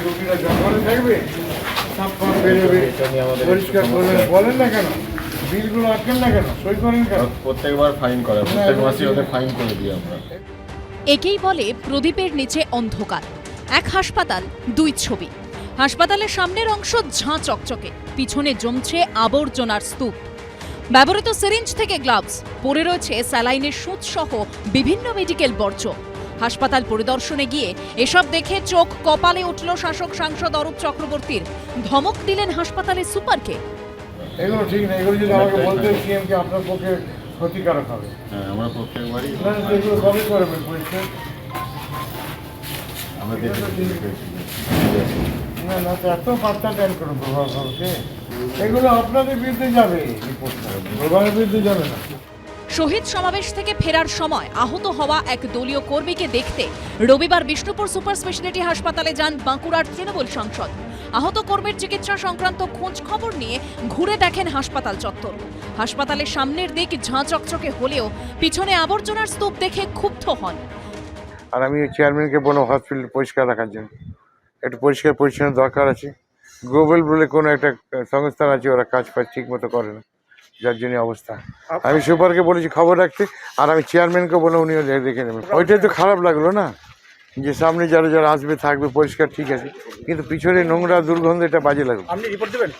রোগীরা জঙ্গলে থাকবে, সাপ বেরোবে, পরিষ্কার করবেন বলেন না কেন? বিলগুলো আটকেন না কেন? সই করেন কেন? প্রত্যেকবার ফাইন করে, প্রত্যেক মাসে ওদের ফাইন করে দিই আমরা। একেই বলে প্রদীপের নিচে অন্ধকার। এক হাসপাতাল, দুই ছবি। হাসপাতালের সামনের অংশ ঝাঁ চকচকে, পিছনে জমছে আবর্জনার স্তূপ। ব্যবহৃত সিরিঞ্জ থেকে গ্লাভস, পড়ে রয়েছে স্যালাইনের সুচ সহ বিভিন্ন মেডিকেল বর্জ্য। হাসপাতাল পরিদর্শনে গিয়ে এসব দেখে চোখ কপালে উঠল শাসক সাংসদ অরূপ চক্রবর্তীর। ধমক দিলেন হাসপাতালের সুপারকে। এগুলো ঠিক না, এগুলো যদি আমাকে বলতে সিএমকে আপনার পক্ষে ক্ষতিকারক হবে। হ্যাঁ, আমরা প্রত্যেকবারই এগুলো কবে করবেন পরিষ্কার? আমরা না না, তো এত পাত্তা দেন কোনো প্রভাব হবে, এগুলো আপনাদের বিরুদ্ধে যাবে, রিপোর্টটা প্রভাবের বিরুদ্ধে যাবে না। শহীদ সমাবেশ থেকে ফেরার সময় আহত হওয়া এক দলীয় কর্মীকে দেখতে রবিবার বিষ্ণুপুর সুপার স্পেশালিটি হাসপাতালে যান বাঁকুড়ার তৃণমূল সাংসদ। আহত কর্মীর চিকিৎসা সংক্রান্ত খোঁজ খবর নিয়ে ঘুরে দেখেন হাসপাতাল চত্বর। হাসপাতালের সামনের দিক ঝাঁ চকচকে হলেও পিছনে আবর্জনার স্তূপ দেখে ক্ষুব্ধ হন। আর আমি চেয়ারম্যানকে বলবো হসপিটাল পরিষ্কার রাখার জন্য, একটু পরিষ্কার পরিচ্ছন্ন দরকার আছে। গ্লোবাল বলে কোনো একটা সংস্থা আছে, ওরা কাজ ঠিক মতো করে না, যার জন্য অবস্থা। আমি সুপারকে বলেছি খবর রাখতে, আর আমি চেয়ারম্যানকে বলে উনিও দেখে নেবেন। ওইটাই তো খারাপ লাগলো না, যে সামনে যারা যারা আসবে থাকবে পরিষ্কার ঠিক আছে, কিন্তু পিছনে নোংরা দুর্গন্ধ, এটা বাজে লাগবে। আপনি রিপোর্ট দেবেন?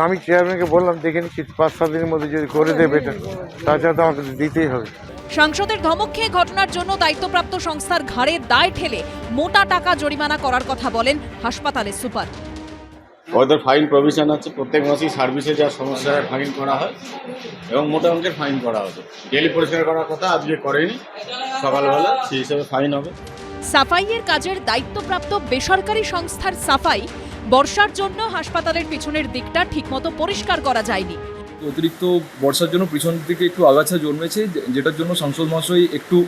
আমি চেয়ারম্যানকে বললাম দেখে নিচ্ছি 5-7 দিনের মধ্যে যদি করে দেবে এটা, তাছাড়া তো আমাকে দিতেই হবে। সাংসদের ধমক খেয়ে ঘটনার জন্য দায়িত্বপ্রাপ্ত সংস্থার ঘাড়ে দায় ঠেলে মোটা টাকা জরিমানা করার কথা বলেন হাসপাতালের সুপার। ওদের ফাইন প্রভিশন আছে, প্রত্যেক মাসেই সার্ভিসে যা সমস্যা ফাইন করা হয় এবং মোটা অঙ্কের ফাইন করা হবে। ডেলি পরিষ্কার করার কথা আজকে করেনি, সকালবেলা সেই হিসেবে ফাইন হবে। সাফাইয়ের কাজের দায়িত্বপ্রাপ্ত বেসরকারি সংস্থার সাফাই, বর্ষার জন্য হাসপাতালের পিছনের দিকটা ঠিকমতো পরিষ্কার করা যায়নি। অতিরিক্ত বর্ষার জন্য পিছন দিকে একটু আগাছা জন্মেছে, যেটার জন্য সাংসদ মহাশয় একটু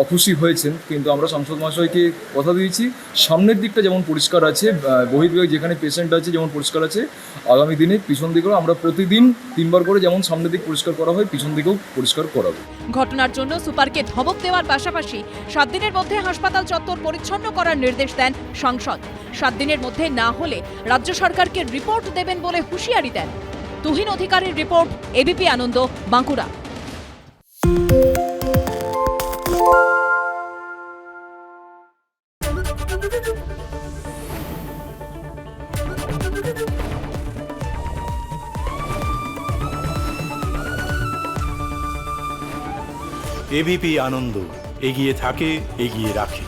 অখুশি হয়েছেন, কিন্তু আমরা সাংসদ মহাশয়কে কথা দিয়েছি সামনের দিকটা যেমন পরিষ্কার আছে, বহির্বিভাগ যেখানে পেশেন্ট আছে যেমন পরিষ্কার আছে, আগামী দিনে পিছন দিকেও আমরা প্রতিদিন 3 বার করে যেমন সামনের দিক পরিষ্কার করা হয় পিছন দিকেও পরিষ্কার করাবো। ঘটনার জন্য সুপারকে ধমক দেওয়ার পাশাপাশি 7 দিনের মধ্যে হাসপাতাল চত্বর পরিচ্ছন্ন করার নির্দেশ দেন সাংসদ। 7 দিনের মধ্যে না হলে রাজ্য সরকারকে রিপোর্ট দেবেন বলে হুঁশিয়ারি দেন। তুহিন অধিকারীর রিপোর্ট, এবিপি আনন্দ, বাঁকুড়া। এবিপি আনন্দ, এগিয়ে থাকে, এগিয়ে রাখে।